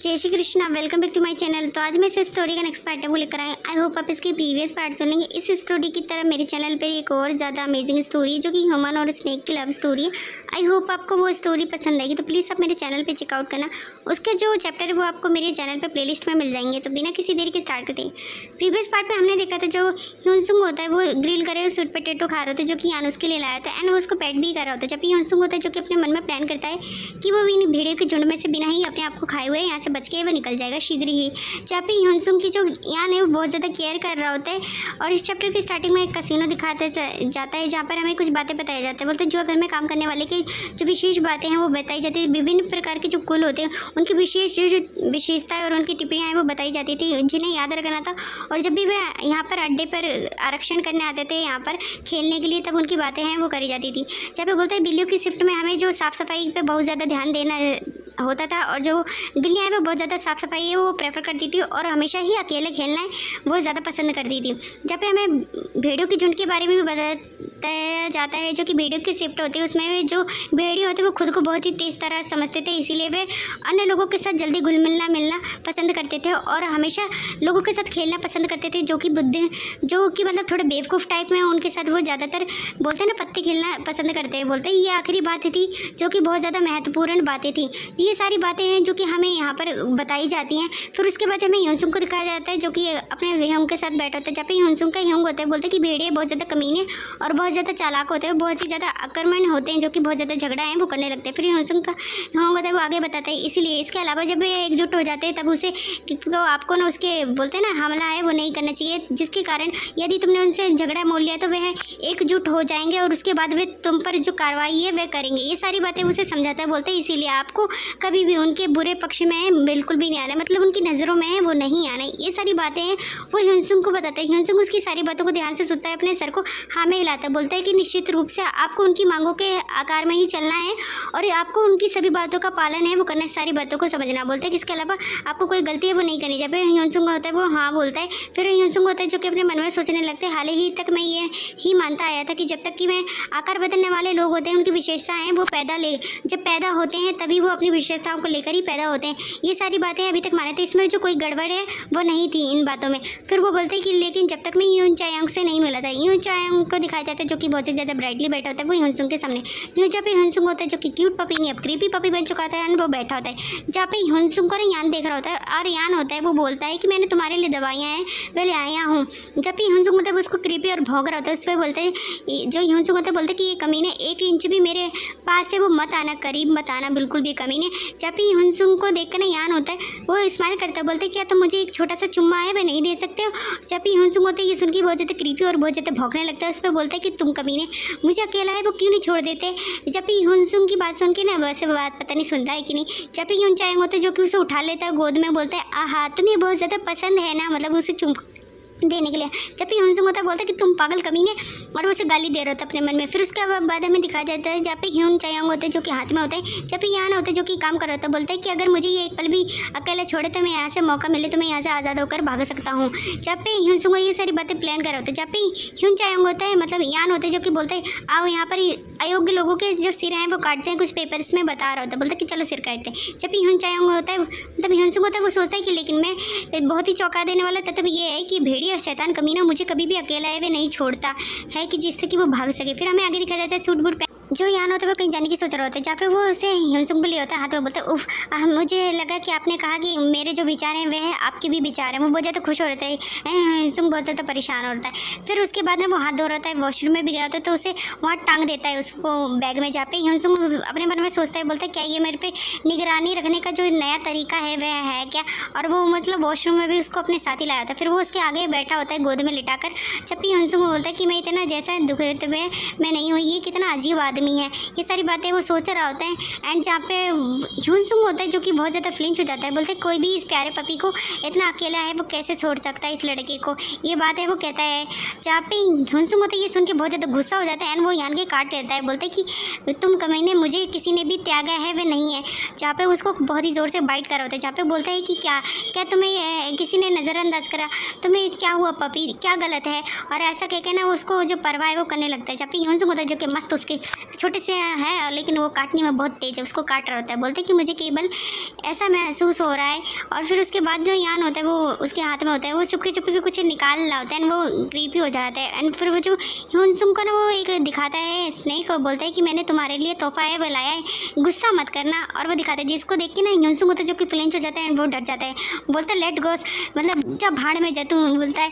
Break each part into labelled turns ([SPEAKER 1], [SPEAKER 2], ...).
[SPEAKER 1] जय Shri Krishna, welcome back to my channel. तो आज मैं इस स्टोरी का नेक्स्ट पार्ट है वो लेकर आए। आई होप आप इसके प्रीवियस पार्ट सुनेंगे। इस स्टोरी की तरह मेरे चैनल पे एक और ज़्यादा अमेजिंग स्टोरी है जो कि ह्यूमन और स्नेक की लव स्टोरी है। आई होप आपको वो स्टोरी पसंद आएगी, तो प्लीज़ आप मेरे चैनल पर चेकआउट करना। उसके जो चैप्टर है वो आपको मेरे चैनल पर प्लेलिस्ट में मिल जाएंगे। तो बिना किसी देरी के स्टार्ट करते हैं। प्रीवियस पार्ट में हमने देखा था जो ह्यूनसुंग होता है वो ग्रिल करे हुए स्वीट पोटैटो खा रहे होते जो कि यान उसके लिए लाया था एंड वो उसको पेट भी कर रहा होता है। जब ह्यूनसुंग होता है जो कि अपने मन में प्लान करता है कि वो इन भेड़ियों के झुंड में से बिना ही अपने आप को खाए हुए यहाँ से बच के वो निकल जाएगा शीघ्र ही। जहाँ पे ह्यूनसुंग की जो यान है वो बहुत ज़्यादा केयर कर रहा होता है और इस चैप्टर की स्टार्टिंग में एक कसिनो दिखाते जाता है जहाँ पर हमें कुछ बातें बताई जाती है। बोलते हैं जो घर में काम करने वाले की जो विशेष बातें हैं वो बताई जाती है। विभिन्न प्रकार के जो कुल होते हैं उनकी विशेष जो विशेषताएं और उनकी टिप्पणियाँ हैं वो बताई जाती थी जिन्हें याद रखना था। और जब भी वे यहाँ पर अड्डे पर आरक्षण करने आते थे यहाँ पर खेलने के लिए तब उनकी बातें हैं वो करी जाती थी। जब भी बोलते हैं बिल्लियों की शिफ्ट में हमें जो साफ़ सफाई पे बहुत ज़्यादा ध्यान देना होता था और जो बिल्लियाँ हैं वो बहुत ज़्यादा साफ़ सफाई है वो प्रेफर करती थी और हमेशा ही अकेले खेलना है वो ज़्यादा पसंद करती थी। जब पे हमें भेड़ियों के झुंड के बारे में भी बताया जाता है जो कि भेड़ियों की शिफ्ट होती है उसमें जो भेड़िए होते हैं वो खुद को बहुत ही तेज़ तरह समझते थे, इसीलिए वे अन्य लोगों के साथ जल्दी घुल मिलना पसंद करते थे और हमेशा लोगों के साथ खेलना पसंद करते थे जो कि मतलब थोड़े बेवकूफ़ टाइप में उनके साथ वो ज़्यादातर बोलते हैं ना पत्ते खेलना पसंद करते हैं। बोलते हैं ये आखिरी बात थी जो कि बहुत ज़्यादा महत्वपूर्ण बातें थी। ये सारी बातें हैं जो कि हमें यहाँ पर बताई जाती हैं। फिर उसके बाद हमें ह्यूनसुंग को दिखाया जाता है जो कि अपने ह्यूंग के साथ बैठा होता है। जब पे ह्यूनसुंग का ह्यूंग होता है बोलते हैं कि भेड़िए बहुत ज़्यादा कमीने और बहुत ज़्यादा चालाक होते हैं, बहुत ही ज़्यादा आक्रमण होते हैं जो कि बहुत ज़्यादा झगड़ा है वो करने लगते हैं। फिर ह्यूनसुंग का ह्यूंग होता है वो आगे बताता है। इसीलिए इसके अलावा जब वे एकजुट हो जाते हैं तब उसे आपको ना उसके बोलते हैं ना हमला है वो नहीं करना चाहिए, जिसके कारण यदि तुमने उनसे झगड़ा मोल लिया तो वह एकजुट हो जाएंगे और उसके बाद वे तुम पर जो कार्रवाई है वह करेंगे। ये सारी बातें उसे समझाता है। बोलते हैं इसीलिए आपको कभी भी उनके बुरे पक्ष में बिल्कुल भी नहीं आना, मतलब उनकी नज़रों में है वो नहीं आना। ये सारी बातें हैं वो ह्यूनसुंग को बताता है। ह्यूनसुंग उसकी सारी बातों को ध्यान से सुनता है, अपने सर को हाँ में हिलाता है। बोलता है कि निश्चित रूप से आपको उनकी मांगों के आकार में ही चलना है और आपको उनकी सभी बातों का पालन है वो करना है, सारी बातों को समझना। बोलते हैं कि इसके अलावा आपको कोई गलती है वो नहीं करनी। जब ह्यूनसुंग होता है वो हाँ बोलता है। फिर ह्यूनसुंग होता है जो कि अपने मन में सोचने लगते हैं हाल ही तक मैं ये ही मानता आया था कि जब तक कि मैं आकार बदलने वाले लोग होते हैं उनकी विशेषताएं हैं वो जब पैदा होते हैं तभी वो अपनी विशेषताओं को लेकर ही पैदा होते हैं। ये सारी बातें अभी तक माने थे, इसमें जो कोई गड़बड़ है वो नहीं थी इन बातों में। फिर वो बोलते हैं कि लेकिन जब तक मैं यून चायांग से नहीं मिला था। यून चायांग को दिखाया जाता है जो कि बहुत ही ज़्यादा ब्राइटली बैठा होता है वो ह्यूनसुंग के सामने। जहाँ पे ह्यूनसुंग होता है जो कि क्यूट पपी नहीं अब क्रीपी पपी बन चुका था एंड वो बैठा होता है। जहाँ पे ह्यूनसुंग को यान देख रहा होता है और यान होता है वो बोलता है कि मैंने तुम्हारे लिए दवाइयाँ हैं वे ले आया हूँ। जब भी ह्यूनसुंग होता है उसको क्रीपी और भौंक रहा होता है उस पर बोलते हैं जो ह्यूनसुंग होता है बोलते हैं कि ये कमीने 1 इंच भी मेरे पास से वो मत आना, करीब मत आना बिल्कुल भी कमीने। जब भी ह्यूनसुंग को देख कर यान होता है वो स्माइल करता है। बोलते हैं क्या तो मुझे एक छोटा सा चुम्मा है वह नहीं दे सकते हो। जब भी ह्यूनसुंग होता है ये सुन के बहुत ज़्यादा क्रीपी और बहुत ज़्यादा भौंकने लगता है। उस पर बोलता है कि तुम कमीने मुझे अकेला है वो क्यों नहीं छोड़ देते। जब भी ह्यूनसुंग की बात सुन के ना वैसे बात पता नहीं सुनता है कि नहीं। जब भी ह्यून चायांग होता है जो कि उसे उठा लेता है गोद में, बोलता है आहा तुम्हें बहुत ज़्यादा पसंद है ना, मतलब उसे चुम देने के लिए। जब भी ह्यूनसुंग होता है बोलता है कि तुम पागल कमीने और वो उसे गाली दे रहा होता है अपने मन में। फिर उसके बाद हमें दिखाया जाता है जहाँ पे ह्यून चायांग होता है जो कि हाथ में होता है। जब भी यान होता है जो कि काम कर रहा होता है बोलता है कि अगर मुझे ये एक पल भी अकेला छोड़े तो मैं यहाँ से मौका मिले तो मैं यहाँ से आज़ाद होकर भाग सकता हूँ। जब पे ह्यूनसुंग ये सारी बातें प्लान कर रहा होता है। जब पे ह्यून चायांग होता है मतलब यान होता है जो कि बोलता है आओ यहाँ पर अयोग्य लोगों के जो सिर हैं वो काटते हैं, कुछ पेपर्स में बता रहा होता है। बोलता है कि चलो सिर काटते हैं। जब भी ह्यून चायांग होता है मतलब ह्यूनसुंग होता है वो सोचता है कि लेकिन मैं बहुत ही चौंका देने वाला तथ्य ये है कि भेड़िया शैतान कमीना मुझे कभी भी अकेला है वे नहीं छोड़ता है कि जिससे कि वो भाग सके। फिर हमें आगे दिखाया जाता है सूट बूट जो यान होता है वो कहीं जाने की सोच रहा होता है। जहाँ पे वो उसे ह्यूनसुंग को लिया होता है हाथ में। बोलता है उफ मुझे लगा कि आपने कहा कि मेरे जो विचार हैं वह आपके भी विचार हैं। वो बहुत ज़्यादा खुश हो रहा है, ह्यूनसुंग बहुत ज़्यादा परेशान हो रहा है। फिर उसके बाद में वो हाथ धो रहा है, वॉशरूम में भी गया होता है तो उसे वहाँ टांग देता है उसको बैग में। जहाँ पे ह्यूनसुंग अपने मन में सोचता है बोलता है क्या ये मेरे पे निगरानी रखने का जो नया तरीका है वह है क्या। और वो मतलब वॉशरूम में भी उसको अपने साथ ही लाया होता है। फिर वो उसके आगे बैठा होता है गोद में लिटाकर। जब भी ह्यूनसुंग बोलता है कि मैं इतना जैसा दुखित में मैं नहीं हुई, ये कितना अजीब आदमी है। ये सारी बातें वो सोच रहा होता है एंड जहाँ पे ह्यूनसुंग होता है जो कि बहुत ज़्यादा फ्लिंच हो जाता है। बोलते कोई भी इस प्यारे पपी को इतना अकेला है वो कैसे छोड़ सकता है इस लड़के को, ये बात है वो कहता है। जहाँ पे ह्यूनसुंग होता है ये सुन के बहुत ज़्यादा गुस्सा हो जाता है एंड वो यान के काट लेता है। बोलते कि तुम कमीने मुझे किसी ने भी त्यागा है वे नहीं है। जहाँ पे उसको बहुत ही ज़ोर से बाइट कर रहा होता है। जहाँ पे बोलता है कि क्या तुम्हें किसी ने नज़रअंदाज करा, तुम्हें क्या हुआ पपी, क्या गलत है। और ऐसा कह के ना उसको जो परवाह है वो करने लगता है। जहाँ पे ह्यूनसुंग होता है जो कि मस्त उसके छोटे से है और लेकिन वो काटने में बहुत तेज़ है, उसको काट रहा होता है। बोलते हैं कि मुझे केवल ऐसा महसूस हो रहा है। और फिर उसके बाद जो यान होता है वो उसके हाथ में होता है, वो चुपके चुपके कुछ निकाल रहा होता है एंड वो क्रीपी हो जाता है। एंड फिर वो जो ह्यूनसुंग को ना वो एक दिखाता है स्नेक और बोलता है कि मैंने तुम्हारे लिए तोहफा है वो लाया है, गुस्सा मत करना। और वो दिखाता है जिसको देख के ना ह्यूनसुंग होता है जो कि फ्लिंच हो जाता है एंड वो डर जाता है। बोलता है लेट गोस, मतलब जब भाड़ में जा तू, बोलता है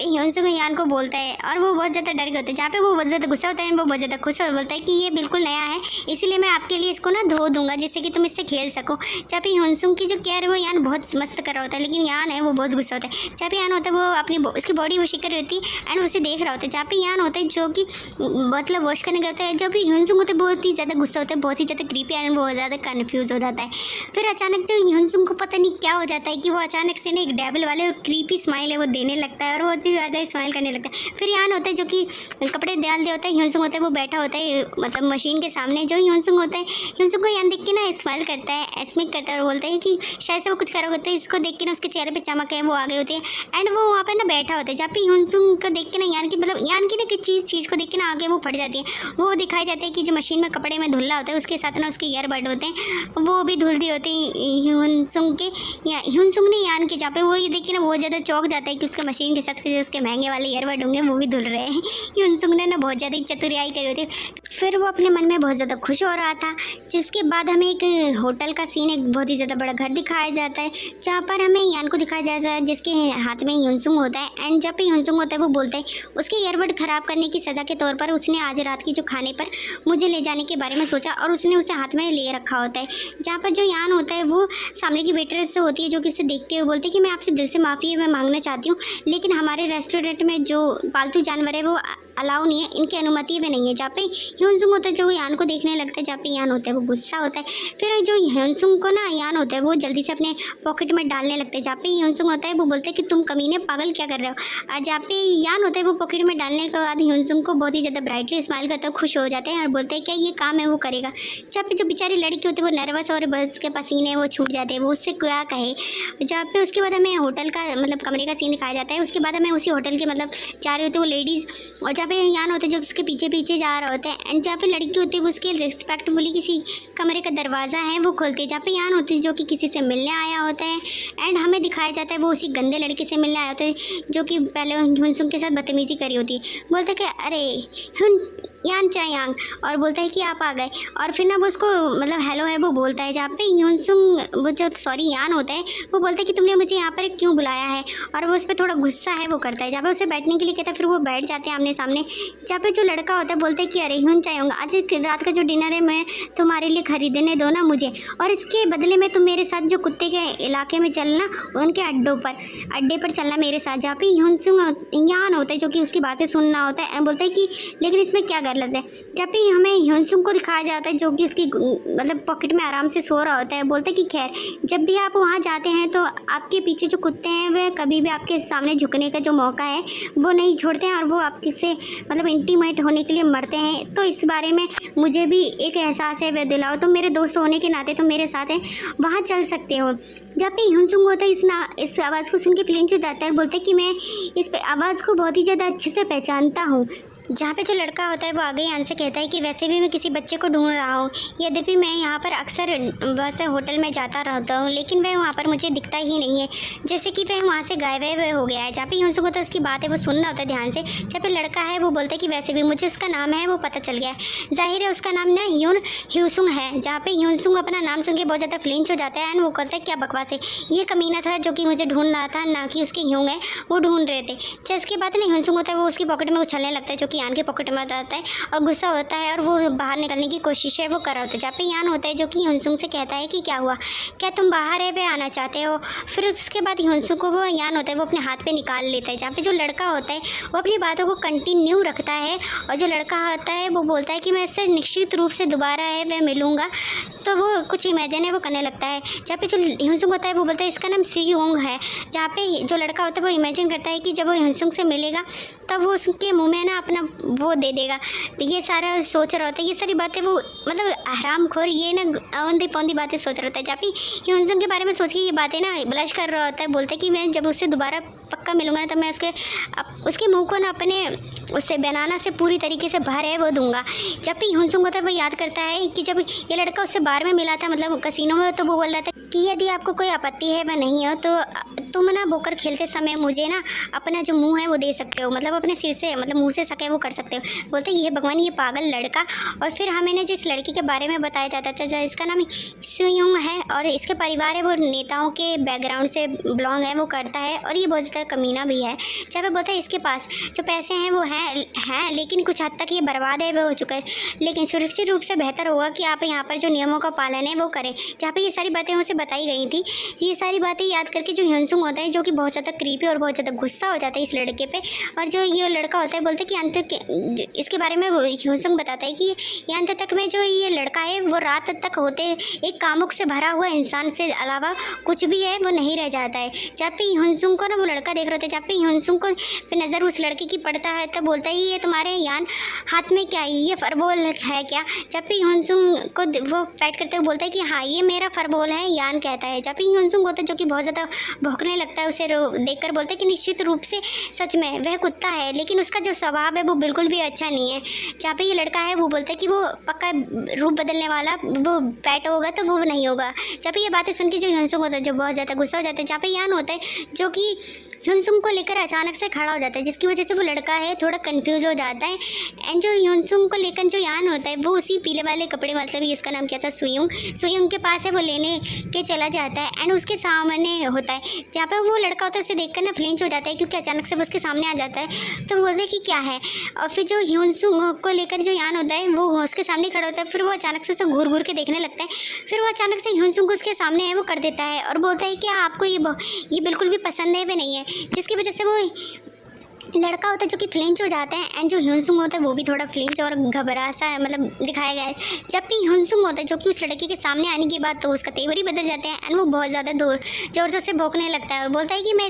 [SPEAKER 1] ह्यूनसुंग यान को बोलता है। और वो बहुत ज़्यादा डर गए होते हैं, जहाँ पे वो बहुत ज़्यादा गुस्सा होता है वो बहुत ज़्यादा खुश हो, बोलता है कि ये बिल्कुल नया है इसीलिए मैं आपके लिए इसको ना धो दूंगा जिससे कि तुम इससे खेल सको। जहाँ पे ह्यूनसुंग की जो केयर है वो यान बहुत मस्त कर रहा होता है, लेकिन यान है वो बहुत गुस्सा होता है। जहाँ पे यान होता है वो अपनी उसकी बॉडी वॉश कर रही होती है एंड उसे देख रहा होता है। जहाँ पे यान होता है जो कि मतलब वॉश करने का होता है, जो भी ह्यूनसुंग होता है बहुत ही ज़्यादा गुस्सा होता है, बहुत ही ज़्यादा क्रीपी एंड बहुत ज़्यादा कन्फ्यूज हो जाता है। फिर अचानक जो ह्यूनसुंग को पता नहीं क्या हो जाता है कि वो अचानक से ना एक डेविल वाले और क्रीपी स्माइल है वो देने लगता है और बहुत ही ज़्यादा स्माइल करने लगता है। फिर यान होता है जो कि कपड़े डाल दिया होता है, ह्यूनसुंग होता है वो बैठा होता है मतलब मशीन के सामने। जो ह्यूनसुंग होता है ह्यूनसुंग को यान देख के ना स्माइल करता है, स्मिक करता है और बोलता है कि शायद से वो कुछ कर रहा होता है। इसको देख के ना उसके चेहरे पे चमक है वो आ गई होती है एंड वो वहाँ पे ना बैठा होता है। जहाँ पे ह्यूनसुंग को देख के ना यान की मतलब यान की ना किसी चीज़ को देख के ना आगे वो फट जाती है। वो दिखाई जाता है कि जो मशीन में कपड़े में धुल्ला होता है उसके साथ ना उसके ईयरबड होते हैं वो भी धुल दिए होते हैं ह्यूनसुंग के, या ह्यूनसुंग ने यान के। जहाँ पे वो ये देख के ना बहुत ज़्यादा चौंक जाता है कि उसके मशीन के साथ उसके महंगे वाले ईयरबड होंगे वो भी धुल रहे हैं। ह्यूनसुंग ने ना बहुत ज़्यादा चतुराई करी होती है। फिर वो अपने मन में बहुत ज़्यादा खुश हो रहा था। जिसके बाद हमें एक होटल का सीन, एक बहुत ही ज़्यादा बड़ा घर दिखाया जाता है जहाँ पर हमें यान को दिखाया जाता है जिसके हाथ में ह्यूनसुंग होता है। एंड जब पे ह्यूनसुंग होता है वो बोलता है उसके ईयरबड ख़राब करने की सज़ा के तौर पर उसने आज रात की जो खाने पर मुझे ले जाने के बारे में सोचा और उसने उसे हाथ में ले रखा होता है। जहाँ पर जो यान होता है वो सामने की वेटरेस से होती है जो कि उसे देखते हुए बोलते हैं कि मैं आपसे दिल से माफ़ी है मैं मांगना चाहती हूँ, लेकिन हमारे रेस्टोरेंट में जो पालतू जानवर है वो अलाउ नहीं है, इनकी अनुमति भी नहीं है। जहाँ पे ह्यूनसुंग होता है जो यान को देखने लगता है, जहाँ पे यान होता है वो गुस्सा होता है। फिर जो ह्यूनसुंग को ना यान होता है वो जल्दी से अपने पॉकेट में डालने लगता है। जहाँ पे ह्यूनसुंग होता है वो बोलता है कि तुम कमीने पागल क्या कर रहे हो। जहाँ पे यान होता है वो पॉकेट में डालने के बाद ह्यूनसुंग को बहुत ही ज़्यादा ब्राइटली स्माइल करता है, खुश हो जाते हैं और बोलते हैं क्या ये काम है वो करेगा। जहाँ पे जो बेचारी लड़की होती है वो नर्वस और बस के पसीने वो छूट जाते हैं, वो उससे क्या कहे। जहाँ पे उसके बाद हमें होटल का मतलब कमरे का सीन दिखाया जाता है। उसके बाद हमें उसी होटल के मतलब जा रही होती है वो लेडीज़, और जहाँ पे यान होता है जो उसके पीछे पीछे जा रहा होता है। एंड जहाँ पे लड़की होती है वो उसके रिस्पेक्टफुली किसी कमरे का दरवाज़ा है वो खोलती है। जहाँ पे यान होती है जो कि किसी से मिलने आया होता है एंड हमें दिखाया जाता है वो उसी गंदे लड़के से मिलने आया होता है जो कि पहले ह्यूनसुंग के साथ बदतमीजी करी होती है। बोलता है कि अरे यान चायांग, और बोलता है कि आप आ गए। और फिर ना वो उसको मतलब हेलो है वो बोलता है। जहाँ पे ह्यूनसुंग वो जो यान होता है वो बोलता है कि तुमने मुझे यहाँ पर क्यों बुलाया है, और वो उस पर थोड़ा गुस्सा है वो करता है। जहाँ पे उसे बैठने के लिए कहता है फिर वो बैठ जाते हैं आमने सामने। जहाँ पे जो लड़का होता है बोलता है कि अरे ह्यून चायांग आज रात का जो डिनर है मैं तुम्हारे लिए खरीदने दो ना मुझे, और इसके बदले में तुम मेरे साथ जो कुत्ते के इलाके में चलना उनके अड्डे पर चलना मेरे साथ। जहाँ पे ह्यूनसुंग यान होता है जो कि उसकी बातें सुनना होता है, बोलता है कि लेकिन इसमें क्या गलत है। जब भी हमें ह्यूनसुंग को दिखाया जाता है जो कि उसकी मतलब पॉकेट में आराम से सो रहा होता है, बोलता है कि खैर जब भी आप वहाँ जाते हैं तो आपके पीछे जो कुत्ते हैं वे कभी भी आपके सामने झुकने का जो मौका है वो नहीं छोड़ते हैं और वो आपके से मतलब इंटीमेट होने के लिए मरते हैं। तो इस बारे में मुझे भी एक एहसास है वे दिलाओ, तो मेरे दोस्त होने के नाते तो मेरे साथ हैं वहाँ चल सकते हो। जब भी ह्यूनसुंग होता है इस आवाज़ को सुन के फ्लिंच हो जाता है, बोलते हैं कि मैं इस आवाज़ को बहुत ही ज़्यादा अच्छे से पहचानता हूँ। जहाँ पे जो लड़का होता है वो आगे यान से कहता है कि वैसे भी मैं किसी बच्चे को ढूंढ रहा हूँ, यद्यपि मैं यहाँ पर अक्सर वैसे होटल में जाता रहता हूँ लेकिन वह वहाँ पर मुझे दिखता ही नहीं है, जैसे कि वह वहाँ से गायब हो गया है। जहाँ पे ह्यूनसुंग होता है उसकी बात है वो सुन रहा होता है ध्यान से। जहाँ पे लड़का है वो बोलता है कि वैसे भी मुझे उसका नाम है वो पता चल गया है, जाहिर है उसका नाम ना ह्यूसुंग है। जहाँ पे ह्यूनसुंग अपना नाम सुन के बहुत ज़्यादा फ्लिंच हो जाता है एंड वो कहता है क्या बकवास है, ये कमीना था जो कि मुझे ढूंढ रहा था, ना कि उसके ह्यूंग है वो ढूंढ रहे थे। जिसके बाद ना ह्यूनसुंग होता है वो उसकी पॉकेट में उछलने लगता है जो कि यान के पॉकेट में आता है और गुस्सा होता है और वो बाहर निकलने की कोशिश है वो कर रहा होता है। जहाँ पे यान होता है जो कि ह्यूनसुंग से कहता है कि क्या हुआ, क्या तुम बाहर है पे आना चाहते हो। फिर उसके बाद ह्यूनसुंग को वो यान होता है वो अपने हाथ पे निकाल लेता है। जहाँ पे जो लड़का होता है वो अपनी बातों को कंटिन्यू रखता है और जो लड़का होता है वो बोलता है कि मैं इससे निश्चित रूप से दोबारा है मैं मिलूँगा, तो वो कुछ इमेजिन है वो करने लगता है। जहाँ पे जो ह्यूनसुंग होता है वो बोलता है इसका नाम सीयोंग है। जहाँ पे जो लड़का होता है वो इमेजिन करता है कि जब वो ह्यूनसुंग से मिलेगा तब वो उसके मुँह में ना अपना ना वो दे देगा। तो ये सारा सोच रहा होता है, ये सारी बातें वो मतलब हरामखोर ये ना औंधी पौंधी बातें सोच रहा होता है। जहाँ पे ह्यूनसुंग के बारे में सोच के ये बातें ना ब्लश कर रहा होता है, बोलते कि मैं जब उससे दोबारा पक्का मिलूंगा ना, तो मैं उसके मुंह को ना अपने उससे बनाना से पूरी तरीके से बाहर है वो दूंगा। जब भी ह्यूनसुंग होता है वो याद करता है कि जब ये लड़का उससे बार में मिला था, मतलब कसिनो में, तो वो बोल रहा था कि यदि आपको कोई आपत्ति है व नहीं हो तो तुम ना पोकर खेलते समय मुझे ना अपना जो मुंह है वो दे सकते हो, मतलब अपने सिर से मतलब मुंह से सके वो कर सकते हो। बोलते ये भगवान ये पागल लड़का। और फिर हमें ना जिस लड़की के बारे में बताया जाता था, इसका नाम सुयुंग है और इसके परिवार है वो नेताओं के बैकग्राउंड से बिलोंग है, वो करता है और ये बहुत ज़्यादा कमीना भी है। जहाँ पे बोलता है इसके पास जो पैसे हैं वो हैं लेकिन कुछ हद तक ये बर्बाद है वो हो चुका है, लेकिन सुरक्षित रूप से बेहतर होगा कि आप यहाँ पर जो नियमों का पालन है वो करें। जहाँ पे ये सारी बातें उसे बताई गई थी, ये सारी बातें याद करके जो ह्यूनसुंग होता है, जो कि बहुत ज़्यादा क्रीपी और बहुत ज़्यादा गुस्सा हो जाता है इस लड़के पे। और जो ये लड़का होता है बोलते हैं कि इसके बारे में ह्यूनसुंग बताता है कि ये अंत तक में जो ये लड़का है वो रात तक होते एक कामुक से भरा हुआ इंसान से अलावा कुछ भी है वो नहीं रह जाता है। जब भी ह्यूनसुंग को ना वो लड़का देख रहे होते, जब भी ह्यूनसुंग को नज़र उस लड़के की पड़ता है तो बोलता है ये तुम्हारे यान हाथ में क्या है, ये फरबोल है क्या। जब भी ह्यूनसुंग को वो फाइट करते हुए बोलता है कि हाँ ये मेरा फरबोल है, यान कहता है। जब भी ह्यूनसुंग होता है जो कि बहुत ज़्यादा भौंकने लगता है उसे देखकर, बोलता है कि निश्चित रूप से सच में वह कुत्ता है, लेकिन उसका जो स्वभाव है वो बिल्कुल भी अच्छा नहीं है। जहाँ पे ये लड़का है वो बोलता है कि वो पक्का रूप बदलने वाला वो पैट होगा तो वो नहीं होगा। जब ये बातें सुन के जो ह्यूनसुंग होता है जो बहुत ज़्यादा गुस्सा हो जाता है। जहाँ पे यान होता है जो कि ह्यूनसुंग को लेकर अचानक से खड़ा हो जाता है, जिसकी वजह से वो लड़का है थोड़ा कंफ्यूज हो जाता है। एंड जो ह्यूनसुंग को लेकर जो यान होता है वो उसी पीले वाले कपड़े, मतलब इसका नाम क्या था, सुयुंग के पास है, वो लेने के चला जाता है। एंड उसके सामने होता है जहाँ पर वो लड़का होता है, उसे देखकर ना फ्लिंच हो जाता है क्योंकि अचानक से वो उसके सामने आ जाता है। तो बोलते हैं कि क्या है। और फिर जो ह्यूनसुंग को लेकर जो यान होता है वो उसके सामने खड़ा होता है, फिर वो अचानक से उसे घूर घूर के देखने लगता है। फिर वो अचानक से ह्यूनसुंग को उसके सामने है वो कर देता है और बोलता है कि आपको ये बिल्कुल भी पसंद है वे नहीं है, जिसकी वजह से वो लड़का होता है जो कि फ्लिंच हो जाता है। एंड जो ह्यूनसुंग होता है वो भी थोड़ा फ्लिंच और घबरा सा मतलब दिखाया गया है। जब भी ह्यूनसुंग होता है जो कि उस लड़के के सामने आने के बाद तो उसका तेवर ही बदल जाते हैं एंड वो बहुत ज़्यादा ज़ोर ज़ोर से भौंकने लगता है और बोलता है कि मैं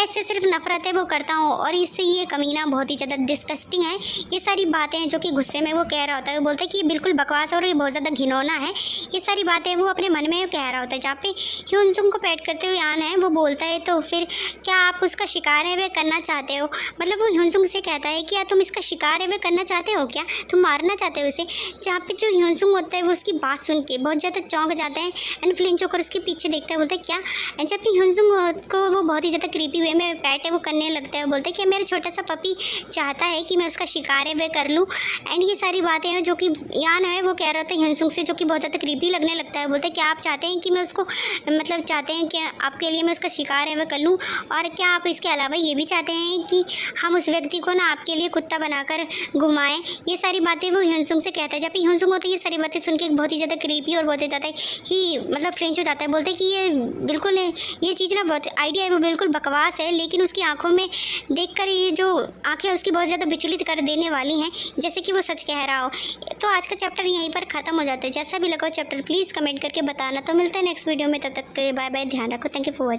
[SPEAKER 1] इससे सिर्फ नफरत है वो करता हूँ और इससे ये कमीना बहुत ही ज़्यादा डिस्गस्टिंग है। ये सारी बातें हैं जो कि गुस्से में वो कह रहा होता है, वो बोलता है कि ये बिल्कुल बकवास और ये बहुत ज़्यादा घिनौना है। ये सारी बातें वो अपने मन में कह रहा होता है। जहाँ पे ह्यूनसुंग को पैट करते हुए यान है वो बोलता है तो फिर क्या आप उसका शिकार है वे करना चाहते हो, मतलब वो ह्यूनसुंग से कहता है कि क्या तुम इसका शिकार है वे करना चाहते हो, क्या तुम मारना चाहते हो इसे। जहाँ पे जो ह्यूनसुंग होता है वो उसकी बात सुन के बहुत ज़्यादा चौंक जाता है एंड फ्लिंच होकर उसके पीछे देखता है, बोलता है क्या। एंड जब भी ह्यूनसुंग को वो बहुत ही ज़्यादा क्रीपी वे में पैट है वो करने लगता है, बोलता है कि मेरा छोटा सा पपी चाहता है कि मैं उसका शिकार है वे कर लूँ। एंड ये सारी बातें हैं जो कि यान है वो कह रहा था ह्यूनसुंग से, जो कि बहुत ज़्यादा क्रीपी लगने लगता है। बोलता है क्या आप चाहते हैं कि मैं उसको मतलब चाहते हैं कि आपके लिए मैं उसका शिकार है वे कर लूँ, और क्या आप इसके अलावा ये भी चाहते हैं कि हम उस व्यक्ति को ना आपके लिए कुत्ता बनाकर घुमाएं। ये सारी बातें वो ह्यूनसुंग से कहता है। जब ह्यूनसुंग होता है ये सारी बातें सुन के बहुत ही ज़्यादा क्रीपी और बहुत ज़्यादा ही मतलब फ्रेंच हो जाता है। बोलते हैं कि ये बिल्कुल ये चीज़ ना बहुत आइडिया है वो बिल्कुल बकवास है, लेकिन उसकी आंखों में देखकर ये जो आंखें उसकी बहुत ज़्यादा विचलित कर देने वाली हैं, जैसे कि वो सच कह रहा हो। तो आज का चैप्टर यहीं पर ख़त्म हो जाता है। जैसा भी लगा चैप्टर प्लीज़ कमेंट करके बताना। तो मिलता है नेक्स्ट वीडियो में, तब तक के लिए बाय बाय, ध्यान रखो, थैंक यू फॉर वॉचिंग।